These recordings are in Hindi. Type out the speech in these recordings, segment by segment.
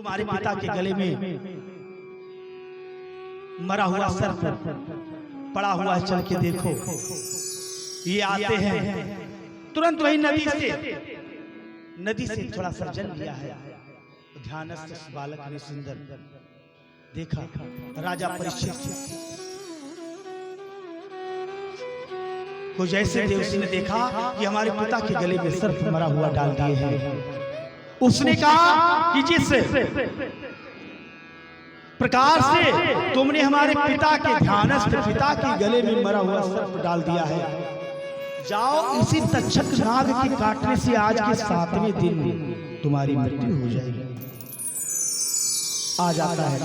तुम्हारे पिता के गले में मरा हुआ सर्प पड़ा हुआ है, चल के देखो। ये आते हैं, तुरंत वही नदी से थोड़ा सा जल लिया है। ध्यानस्थ उस बालक ने सुंदर देखा। राजा परीक्षित को जैसे देवसी ने देखा कि हमारे पिता के गले में सर्प मरा हुआ डाल दिए हैं, उसने कहा कि जिस प्रकार से तुमने हमारे पिता के ध्यानस्थ पिता के गले में मरा हुआ सर्प डाल दिया है, जाओ इसी तक्षक नाग के काटने से आज के 7वें दिन तुम्हारी मृत्यु हो जाएगी। आ जाता है,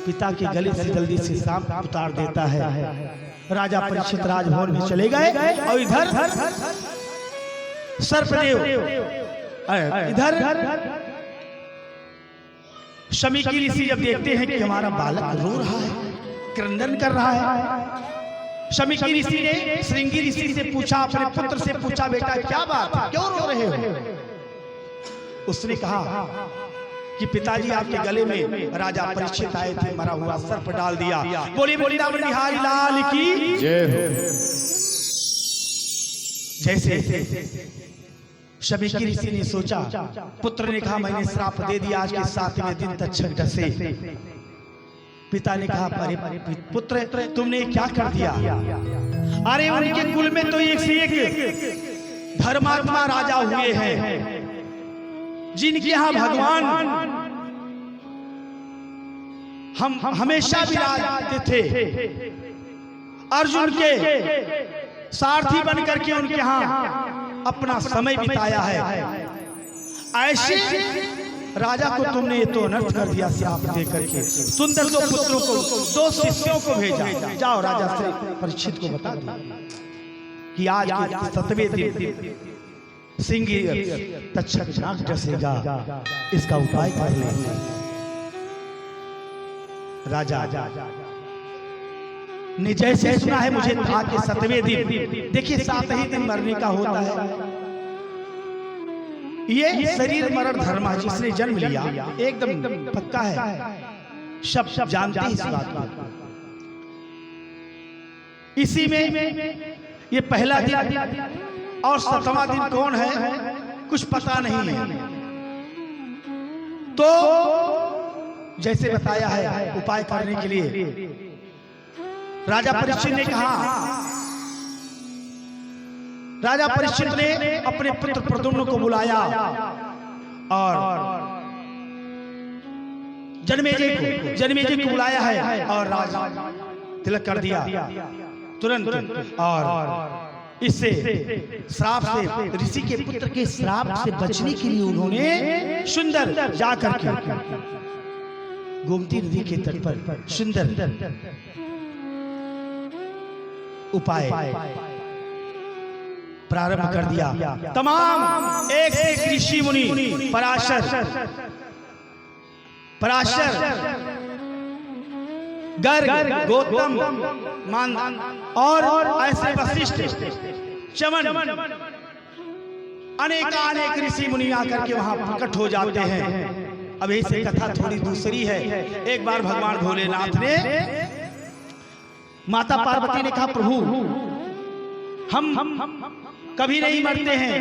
पिता के गले से जल्दी से सांप उतार देता है। राजा परीक्षित राजभवन में चले गए और इधर सर्पदेव, इधर शमीकी ऋषि जब देखते हैं कि हमारा बालक रो रहा है, क्रंदन कर रहा है, शमीकी ऋषि ने श्रृंगी ऋषि से पूछा, अपने पुत्र से पूछा, बेटा क्या बात, क्यों रो रहे हो? उसने कहा कि पिताजी आपके गले में राजा परीक्षित आए थे, मरा हुआ सर्प डाल दिया। बोली वृंदावन बिहारी लाल की जय हो। जैसे शमीकी ऋषि ने सोचा, पुत्र ने कहा मैंने श्राप दे दिया, आज के 7वें दिन तक्षक डसे। पिता ने कहा अरे पुत्र तुमने क्या कर दिया? अरे उनके कुल में तो एक से एक धर्मात्मा राजा हुए हैं, जिनके यहाँ भगवान हम हमेशा विराजते थे। अर्जुन के सारथी बनकर के उनके यहाँ अपना समय बिताया है। ऐसे राजा को तुमने ये तो अनर्थ कर दिया श्राप दे करके। सुंदर 2 पुत्रों को 2 शिष्यों को भेजा, जाओ राजा से परीक्षित को बता दो कि आज के 7वें दिन सिंगी तक्षक नाग डसेगा, इसका उपाय कर ले। राजा ने जैसे सुना है, मुझे था कि 7वें दिन, देखिए 7 ही दिन मरने का होता है। ये शरीर मरण धर्म है, जिसने जन्म लिया एकदम पक्का है, सब जानते हैं इस बात को। इसी में ये पहला दिन और 7वां दिन कौन है कुछ पता नहीं है। तो जैसे बताया है, उपाय करने के लिए राजा परीक्षित ने कहा, राजा परीक्षित ने अपने पुत्र प्रद्युम्न को बुलाया और जन्मेजय को बुलाया है और राजा तिलक कर दिया तुरंत। और इससे श्राप से, ऋषि के पुत्र के श्राप से बचने के लिए उन्होंने सुंदर जाकर के गोमती नदी के तट पर सुंदर उपाय प्रारंभ कर दिया। तमाम एक से एक ऋषि मुनि, पराशर, गर्ग, गौतम, मान और ऐसे वशिष्ठ, चमन, अनेक ऋषि मुनि आकर के वहां प्रकट हो जाते हैं। अब ऐसे कथा थोड़ी दूसरी है। एक बार भगवान भोलेनाथ ने, माता पार्वती ने कहा प्रभु हम कभी नहीं मरते हैं,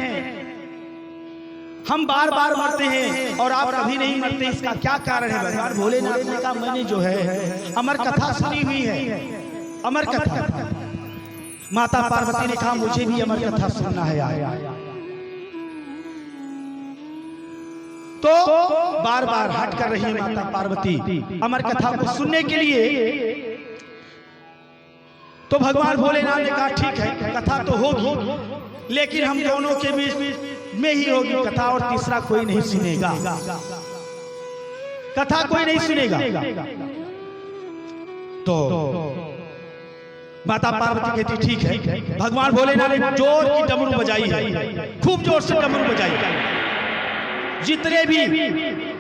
हम बार बार मरते हैं और आप कभी नहीं मरते, इसका क्या कारण है? भगवान भोलेनाथ ने कहा मैंने जो है अमर कथा सुनी हुई है, अमर कथा। माता पार्वती ने कहा मुझे भी अमर कथा सुनना है यार। तो बार बार हट कर रही है माता पार्वती अमर कथा को सुनने के लिए। तो भगवान भोलेनाथ ने कहा ठीक है कथा तो होगी, लेकिन हम दोनों के बीच में ही होगी कथा, और तीसरा कोई नहीं सुनेगा, कथा कोई नहीं सुनेगा। तो माता पार्वती कहती ठीक है। भगवान भोलेनाथ ने जोर की डमरू बजाई है, खूब जोर से डमरू बजाई। जितने भी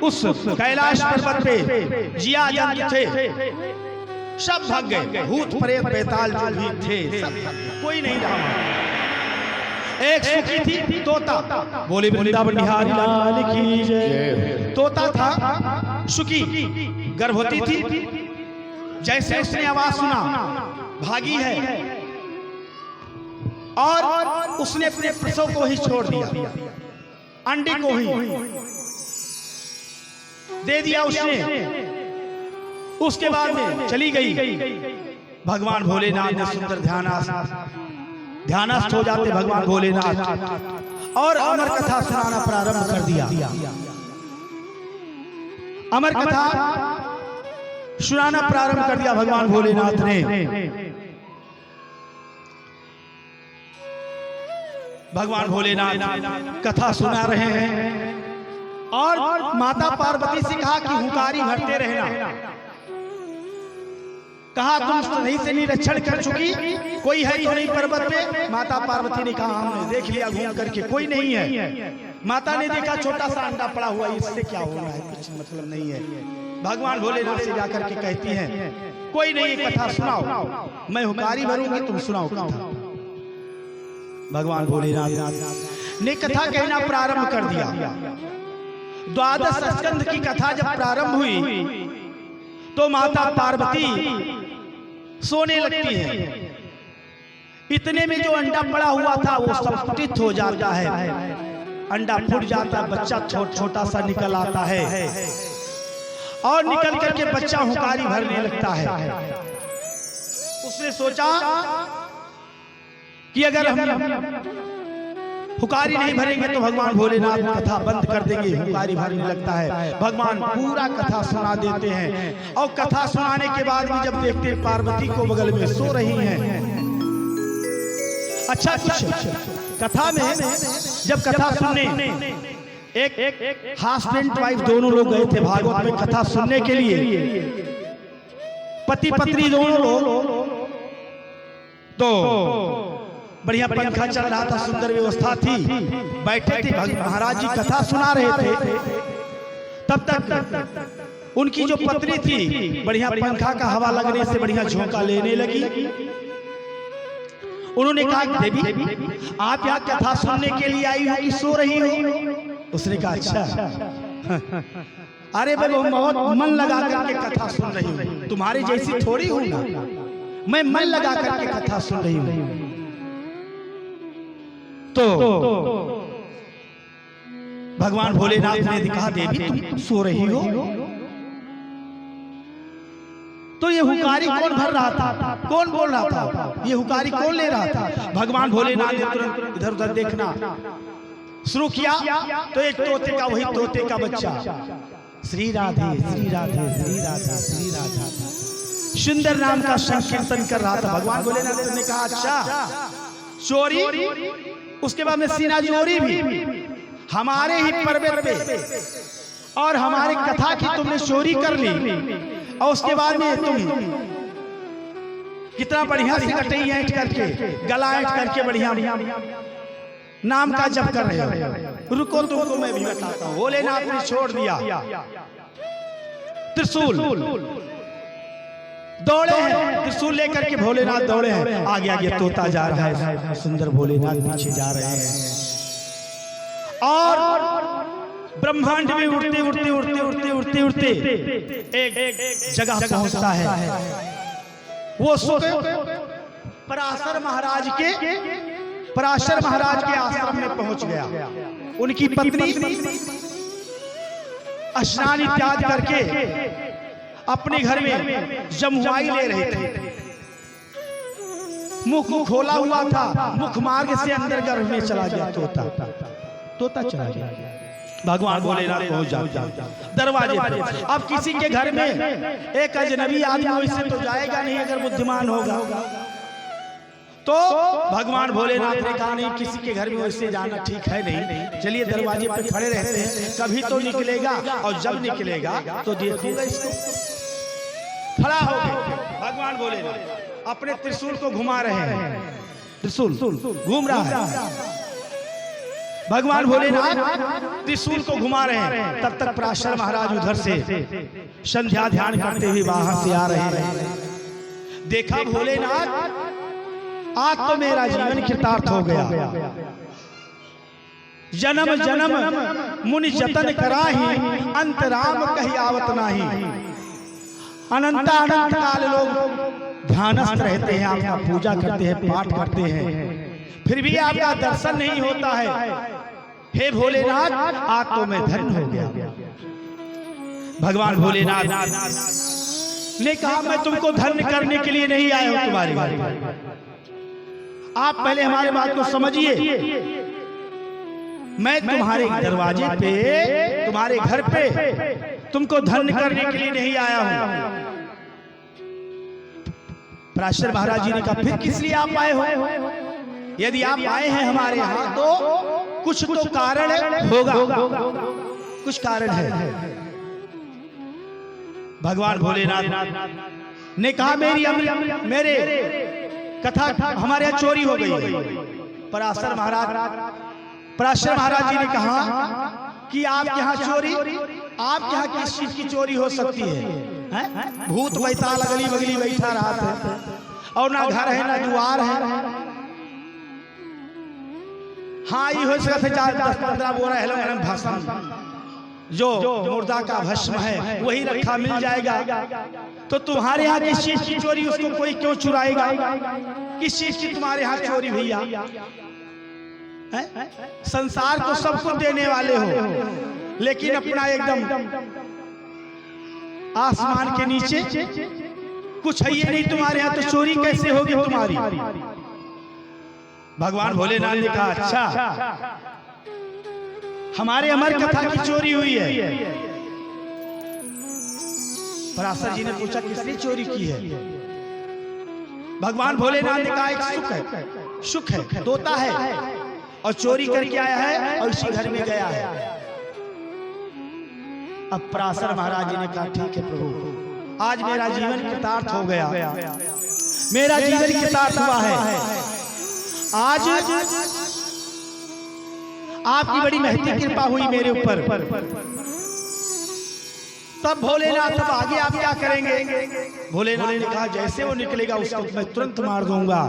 उस कैलाश पर्वत पे जिया जंत थे सब भाग गए, भूत प्रेत बेताल जो भी थे सब, कोई नहीं रहा। एक सुखी थी तोता, बोले वृंदावन बिहारी लाल की जय। तोता था सुकी गर्भवती थी। जैसे उसने आवाज सुना भागी है और उसने अपने प्रसव को ही छोड़ दिया, अंडे को ही दे दिया उसने। उसके बाद में चली गई। भगवान भोलेनाथ ने सुंदर ध्यानस्थ हो जाते भगवान भोलेनाथ और अमर कथा सुनाना प्रारंभ कर दिया। अमर कथा सुनाना प्रारंभ कर दिया भगवान भोलेनाथ ने। भगवान भोलेनाथ कथा सुना रहे हैं और माता पार्वती से कहा कि हुंकारी भरते रहना। कहा तुम सही से निरीक्षण कर चुकी, कोई है तो नहीं पर्वत पे। माता पार्वती ने कहा हमने देख लिया घूम करके, कोई नहीं है। माता ने देखा छोटा सा अंडा पड़ा हुआ, इससे क्या हो रहा है, कुछ मतलब नहीं है। भगवान भोलेनाथ से जाकर के कहती हैं कोई नहीं, कथा सुनाओ, मैं हुंकारी भरूंगी, तुम सुनाओ कथा। भगवान भोलेनाथ ने कथा कहना प्रारंभ कर दिया। द्वादश स्कंद की कथा जब प्रारंभ हुई तो माता पार्वती सोने लगती है। इतने में जो अंडा पड़ा हुआ था वो सब फटित हो जाता है, अंडा फूट जाता है, बच्चा छोटा सा निकल आता है और निकल करके बच्चा हुंकारी भरने लगता है। उसने सोचा कि अगर हम हुंकारी नहीं भरेंगे तो भगवान भोलेनाथ कथा बंद कर देंगे, हुंकारी भरने लगता है। भगवान पूरा कथा सुना देते हैं और कथा सुनाने के बाद भी जब देखते हैं पार्वती को बगल में सो रही हैं। अच्छा कुछ कथा में जब कथा सुनने एक हस्बैंड वाइफ दोनों लोग गए थे भागवत में कथा सुनने के लिए, पति पत्नी दोनों लोग। तो बढ़िया पंखा चल रहा था, सुंदर व्यवस्था थी, बैठे थे महाराज जी कथा सुना रहे थे। तब तक उनकी जो पत्नी थी बढ़िया पंखा का हवा लगने से बढ़िया झोंका लेने लगी। उन्होंने कहा देवी आप यहाँ कथा सुनने के लिए आई हो कि सो रही हो? उसने कहा अच्छा अरे भाई बहुत मन लगा करके कथा सुन रही हूँ, तुम्हारी जैसी थोड़ी हूँ ना, मैं मन लगा करके कथा सुन रही हूँ। तो भगवान भोलेनाथ ने कहा देवी तुम सो रही हो? तो ये हुंकारी कौन भर रहा था, कौन बोल रहा था, ये हुंकारी कौन ले रहा था? भगवान भोलेनाथ ने तुरंत इधर उधर देखना शुरू किया तो एक तोते का, वही तोते का बच्चा श्री राधे श्री राधे श्री राधे श्री राधे सुंदर नाम का संकीर्तन कर रहा था। भगवान भोलेनाथ ने कहा अच्छा चोरी, उसके बाद में सीना चोरी भी हमारे ही पर्वत पे और हमारी कथा की तुमने चोरी कर ली, और उसके बाद में तुम कितना बढ़िया सी कटई ऐंठ करके गला ऐंठ करके बढ़िया नाम का जप कर रहे हो। रुको तुमको मैं भी बताता हूँ। भोलेनाथ ने छोड़ दिया त्रिशूल, दौड़े हैं त्रिशूल लेकर के भोलेनाथ दौड़े हैं। आगे आगे तोता जा रहा है, सुंदर भोलेनाथ पीछे जा रहे हैं और ब्रह्मांड में उड़ते उड़ते उड़ते उड़ते उड़ते उड़ते एक जगह पहुंचता है। वो पराशर महाराज के आश्रम में पहुंच गया। उनकी पत्नी स्नान इत्यादि करके अपने घर में जमुआई ले रहे थे। मुख खोला हुआ था, मुख मार्ग से अंदर गर्भ में चला गया तोता चला गया। भगवान भोलेनाथ पहुंच जाते दरवाजे पर। अब किसी के घर में एक अजनबी आदमी वैसे तो जाएगा नहीं अगर बुद्धिमान होगा। तो भगवान भोलेनाथ ने कहा नहीं किसी के घर में वैसे जाना ठीक है नहीं, चलिए दरवाजे पर खड़े रहते हैं, कभी तो निकलेगा और जब निकलेगा तो देखूंगा इसको। खड़ा हो गए। भगवान भोलेनाथ अपने त्रिशूल को घुमा रहे हैं, त्रिशूल घूम रहा है। भगवान भोलेनाथ त्रिशूल को घुमा रहे हैं। तब तक पराशर महाराज उधर से संध्या ध्यान करते हुए बाहर से आ रहे हैं। देखा भोलेनाथ आज तो मेरा जीवन कृतार्थ हो गया। जन्म जन्म मुनि जतन कराही, अंत राम कही आवत नाही। अनंत अनंत काल लोग ध्यानस्थ रहते हैं, आपका पूजा करते हैं, पाठ करते हैं, फिर भी आपका दर्शन नहीं होता है। हे भोलेनाथ, आज तो मैं धन्य हो गया। भगवान भोलेनाथ ने कहा, मैं तुमको धन्य करने के लिए नहीं आया हूं तुम्हारी बारी। आप पहले हमारे बात को समझिए। मैं तुम्हारे दरवाजे पे, तुम्हारे घर पे तुमको धन्य करने के लिए नहीं आया हूं। पराशर महाराज जी ने कहा, फिर किस लिए आप आए हो? यदि आप आए हैं हमारे यहाँ तो कुछ तो कारण होगा, कुछ कारण है। भगवान भोलेनाथ ने कहा, मेरे कथा हमारे यहाँ चोरी हो गई। पराशर महाराज जी ने कहा कि आप यहाँ चोरी, आप यहाँ किस चीज की चोरी हो सकती है? भूत बैताल अगली बगली बैठा रहा था, और ना घर है ना द्वार है। हाँ, ये हो सकता है 4-10-15 बोरा है भस्म, जो मुर्दा का भस्म है वही रखा मिल जाएगा। तो तुम्हारे यहाँ किस चीज की चोरी, उसको कोई क्यों चुराएगा? किस चीज की तुम्हारे यहाँ चोरी भैया? संसार को सब कुछ देने वाले हो, लेकिन अपना एकदम आसमान के नीचे कुछ है ये नहीं तुम्हारे यहाँ, तो चोरी कैसे होगी तुम्हारी? भगवान भोलेनाथ ने कहा, अच्छा, हमारे अमर कथा की चोरी हुई है। पराशर जी ने पूछा, किसने चोरी की है? भगवान भोलेनाथ ने कहा, एक सुख है, तोता है, और चोरी करके आया है और इसी घर में गया है। अब पराशर महाराज जी ने कहा, ठीक है प्रभु, आज मेरा जीवन कृतार्थ हो गया, मेरा जीवन कृतार्थ हुआ है। आज आपकी बड़ी महती कृपा हुई मेरे ऊपर। तब भोलेनाथ, तब आगे आप क्या करेंगे? भोलेनाथ ने कहा, जैसे वो निकलेगा उसको मैं तुरंत मार दूंगा।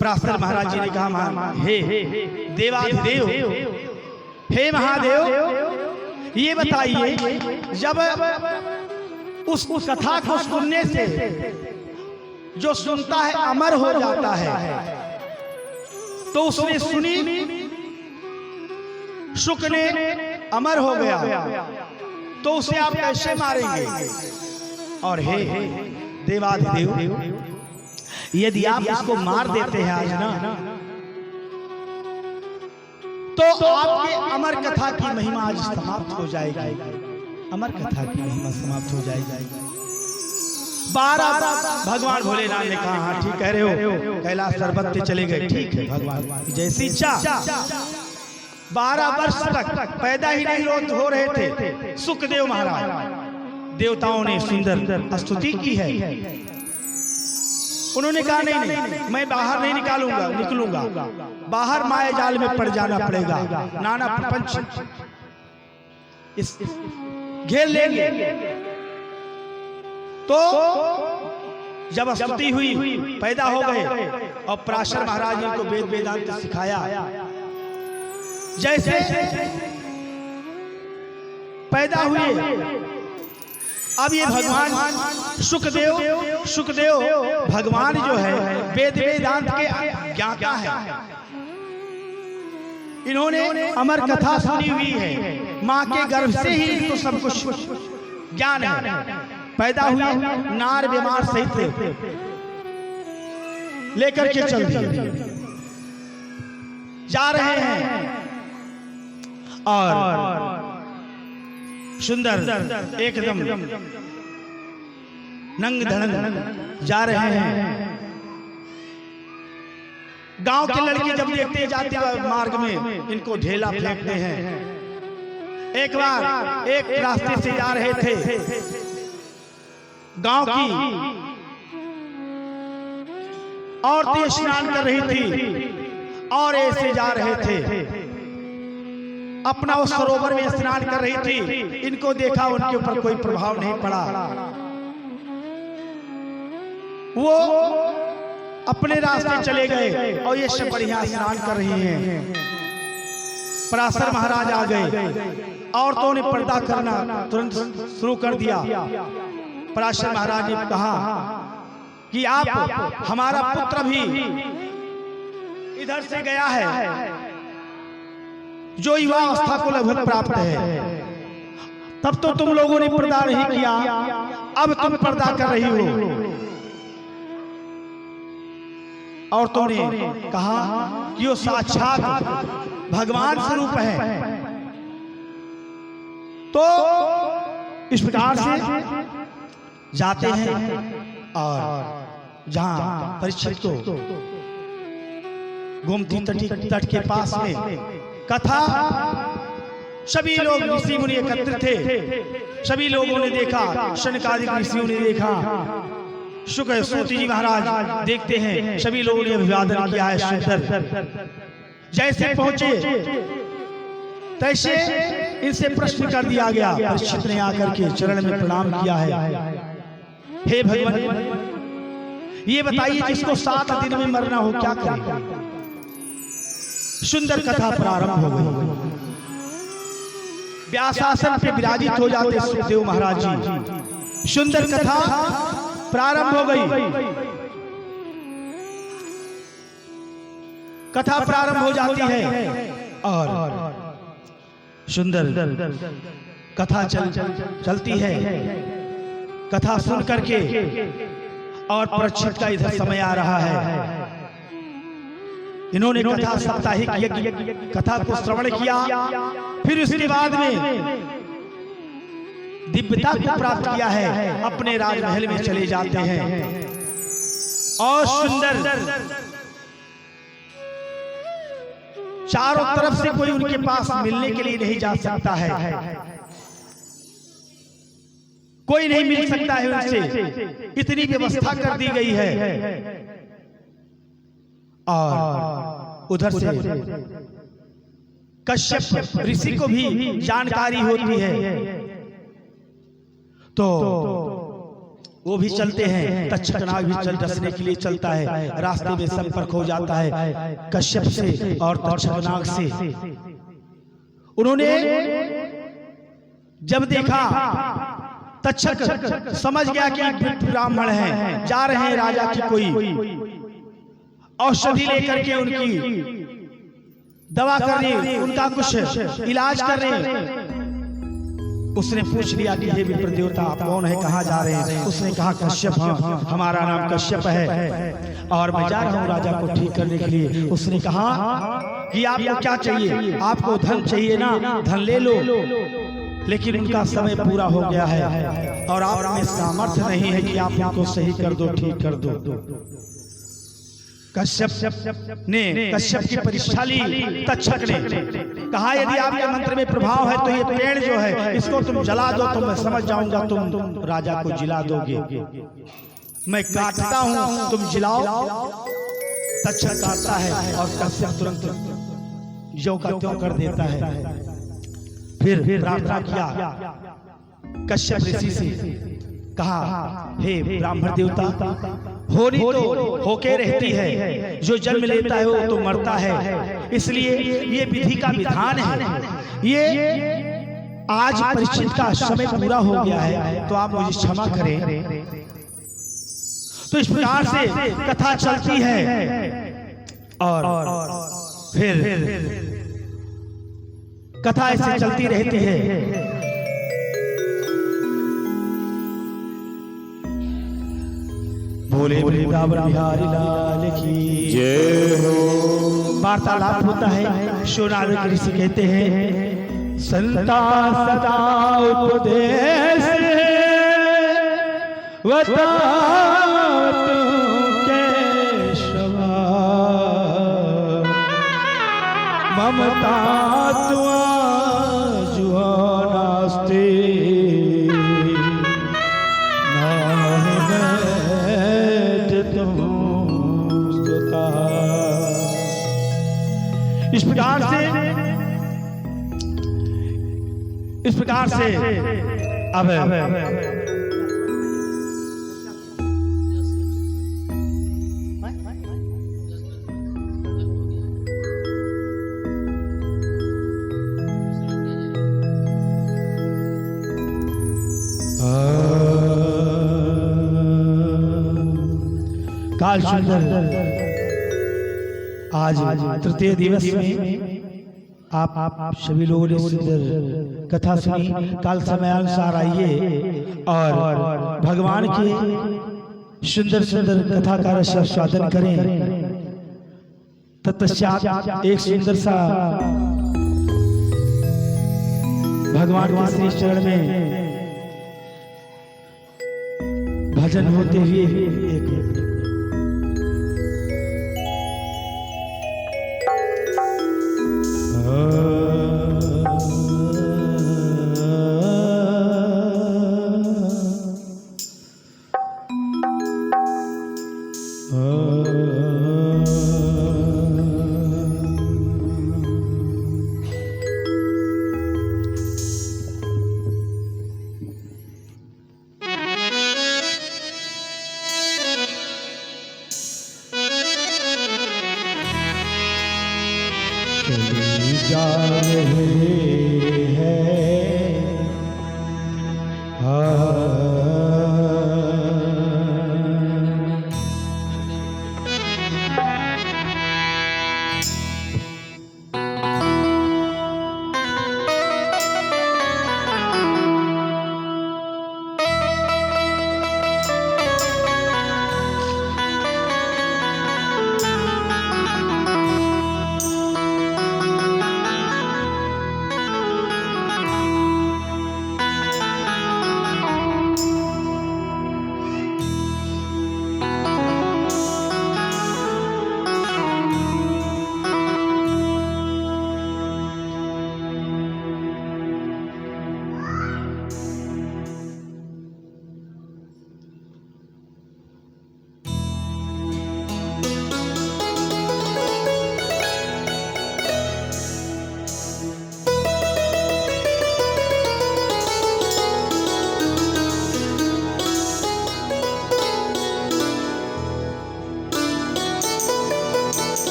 पराशर महाराज जी ने कहा, हे देवाधिदेव, हे महादेव, ये बताइए, जब उस कथा को सुनने से जो सुनता है अमर हो जाता है, तो उसने सुनी, शुक ने अमर हो गया, तो उसे आप कैसे मारेंगे? और हे देवाधिदेव, यदि आप इसको मार देते हैं आज ना, तो आपके अमर कथा की महिमा आज समाप्त हो जाएगी। अमर कथा की महिमा समाप्त हो जाएगी। 12 भगवान भोलेनाथ ने कहा, हाँ ठीक कह रहे हो, कैलाश पर्वत पे चले गए। ठीक है भगवान, जैसी इच्छा। 12 वर्ष तक पैदा ही नहीं हो रहे थे सुखदेव महाराज। देवताओं ने सुंदर स्तुति की है। उन्होंने कहा, नहीं, मैं बाहर नहीं निकलूंगा, बाहर माया जाल में पड़ जाना पड़ेगा, नाना प्रपंच घेर लेंगे। तो जब स्तुति हुई, पैदा हो गए, और पराशर महाराज जी को वेद वेदांत सिखाया। जैसे पैदा हुए, अब ये भगवान सुखदेव भगवान जो है वेद वेदांत के ज्ञाता है। इन्होंने अमर कथा सुनी हुई है, माँ के गर्भ से ही तो सब कुछ ज्ञान है। पैदा हुए, नार बीमार सहित लेकर के चल दिए, जा रहे हैं, और सुंदर एकदम नंग धड़ंग जा रहे हैं। गांव के लड़के जब देखते जाते मार्ग में, इनको ढेला फेंकते हैं। एक बार एक रास्ते से जा रहे थे, गांव की औरतें स्नान कर रही थी और ऐसे जा रहे थे, अपना उस सरोवर में स्नान कर रही थी। इनको देखा, उनके ऊपर कोई प्रभाव नहीं पड़ा। वो अपने रास्ते चले गए और ये सब बढ़िया स्नान कर रही हैं। पराशर महाराज आ गए, औरतों ने पर्दा करना तुरंत शुरू कर दिया। पराशर महाराज ने कहा कि आप, हमारा पुत्र भी इधर से गया है जो युवा अवस्था को लगभग प्राप्त है, तब तो तुम लोगों ने पर्दा नहीं किया, अब तुम पर्दा कर रही हो। औरतों ने कहा कि वो साक्षात भगवान स्वरूप है। तो इस प्रकार से जाते हैं और जहां परीक्षित को गोमती तट के पास में कथा, सभी लोग ऋषि मुनि एकत्रित थे। सभी लोगों ने देखा, शनकादिक ऋषियों ने देखा, शुक्र सूति जी महाराज देखते हैं, सभी लोगों ने अभिवादन किया है सुंदर। जैसे पहुंचे तैसे इनसे प्रश्न कर दिया गया। परीक्षित ने आकर के चरण में प्रणाम किया है। हे भगवान, ये बताइए जिसको 7 दिन में मरना हो क्या करे? सुंदर कथा प्रारंभ हो गई। व्यासासन पे विराजित हो जाते सुखदेव महाराज जी। सुंदर कथा प्रारंभ हो गई। कथा प्रारंभ हो जाती है और सुंदर कथा चलती है। कथा सुन करके और परीक्षित का इधर समय आ रहा है। इन्होंने कथा साप्ताहिक यज्ञ कथा को श्रवण किया, फिर उसके बाद में दिव्यता को प्राप्त किया है। अपने राजमहल में चले जाते हैं और सुंदर चारों तरफ से कोई उनके पास मिलने के लिए नहीं जा सकता है, कोई नहीं मिल सकता है उनसे, इतनी व्यवस्था कर दी गई है। और उधर से कश्यप ऋषि को भी जानकारी होती है, तो वो भी चलते हैं। तक्षकनाग भी चल डसने के लिए चलता है। रास्ते में संपर्क हो जाता है कश्यप से और तक्षकनाग से। उन्होंने जब देखा, तक्षक समझ गया कि ब्राह्मण हैं, जा रहे हैं राजा की कोई औषधि लेकर के उनकी दवा करने, उनका कुछ इलाज करने। उसने पूछ लिया कि हे विप्र देवता, आप कौन है, कहाँ जा रहे हैं? उसने कहा कश्यप, हाँ हमारा नाम कश्यप है और मैं जा रहा हूँ राजा को ठीक करने के लिए। उसने कहा कि आपको क्या चाहिए? आपको धन चाहिए ना, धन ले लो, लेकिन उनका समय पूरा हो गया है और आप में सामर्थ्य नहीं है कि आप उनको सही कर दो, ठीक कर दो। कश्यप की परीक्षा ली। तक्षक ने कहा यदि आपके मंत्र में प्रभाव है तो ये पेड़ जो है इसको तुम जला दो, तो मैं समझ जाऊंगा तुम राजा को जिला दोगे। मैं काटता हूं, तुम जिलाओ। तक्षक काटता है और कश्यप तुरंत ज्यों का त्यों कर देता है। फिर प्रार्थना किया कश्यप ऋषि से, कहा हे ब्राह्मण देवता, होनी तो होके रहती है, जो जन्म लेता है वो तो मरता है, इसलिए ये विधि का विधान है। ये आज परीक्षित का समय पूरा हो गया है, तो आप मुझे क्षमा करें। तो इस प्रकार से कथा चलती है और फिर कथा ऐसे चलती रहती है। बोले वृंदावन बिहारी लाल की जय हो। वार्तालाप होता है। शोनाग ऋषि कहते हैं, संता सदा उपदेश बतातु केशवा, ममता तुआ जुआनास्ते इस प्रकार से अब काल सुंदर आज तृतीय दिवस में आप सभी लोगों ने सुंदर कथा सुनी। काल समयानुसार आइए और भगवान की सुंदर सुंदर कथा का रस स्वादन करें। तत्पश्चात एक सुंदर सा भगवान के श्री चरण में भजन होते हुए एक चली जा रहे हैं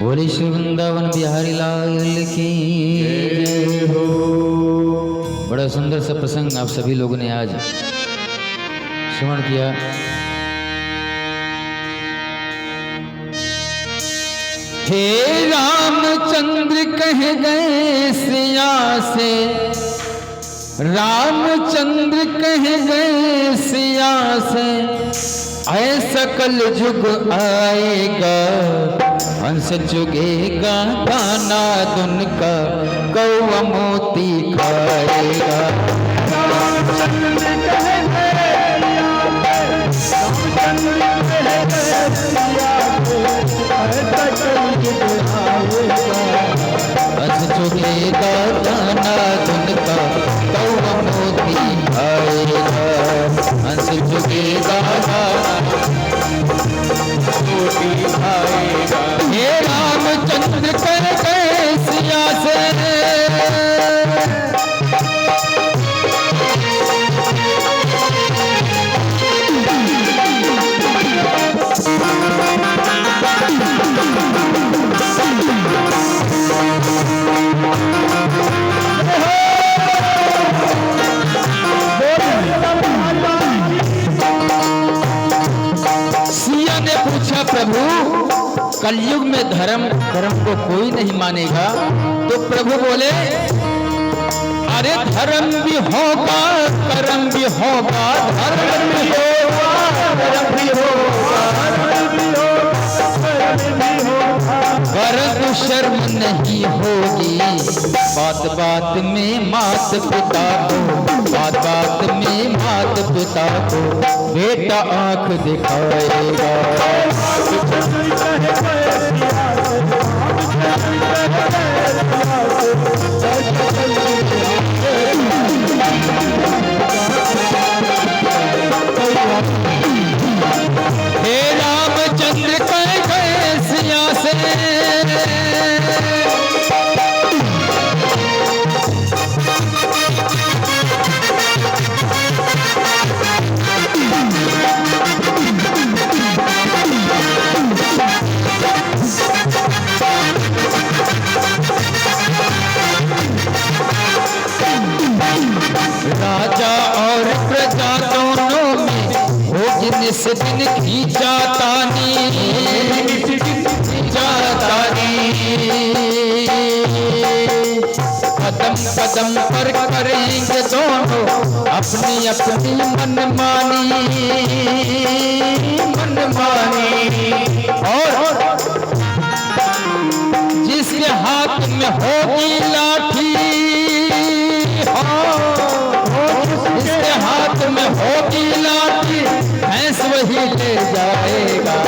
बोले श्री वृंदावन बिहारी लाल की जय हो। बड़ा सुंदर सा प्रसंग आप सभी लोगों ने आज श्रवण किया। हे रामचंद्र कह गए सिया से, रामचंद्र कह गए सिया से, ऐसा कल जुग आएगा, हंस चुगेगा दाना दुन का, कौवा मोती खाएगा। रामचंद्र कह गए हंस चुगेगा दाना दुन का, कौवा मोती खाएगा। हंस चुगेगा मोती खाएगा। हे रामचंद्र कर गए सिया से, सिया ने पूछा प्रभु कलयुग में धर्म को कोई नहीं मानेगा। तो प्रभु बोले अरे धर्म भी होगा कर्म भी होगा, धर्म भी होगा कर्म भी होगा, परंतु शर्म नहीं होगी बात बात में मात पिता को, बात बात में मात पिता को बेटा आंख दिखाएगा। हे रामचंद्र कह गए सिया से राजा और प्रजा दोनों में होगी निस दिन खींचा तानी कदम कदम पर करेंगे दोनों अपनी अपनी मनमानी और जिसके हाथ में होगी लाठी जिसके हाथ में होगी लाठी भैंस वही ले जाएगा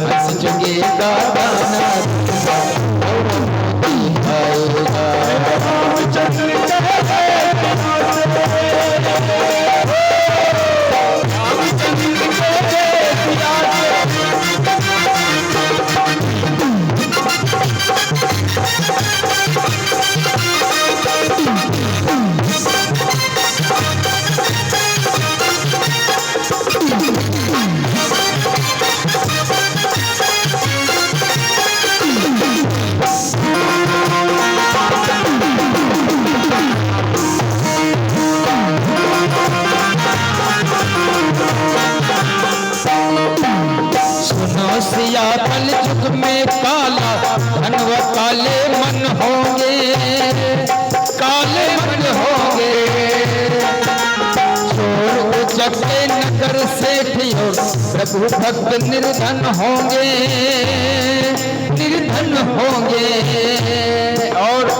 हंस जुगेगा गाना सिया कल युग में काला धन व काले मन होंगे चोर उचके नगर से प्रभु भक्त निर्धन होंगे और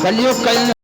कलयुग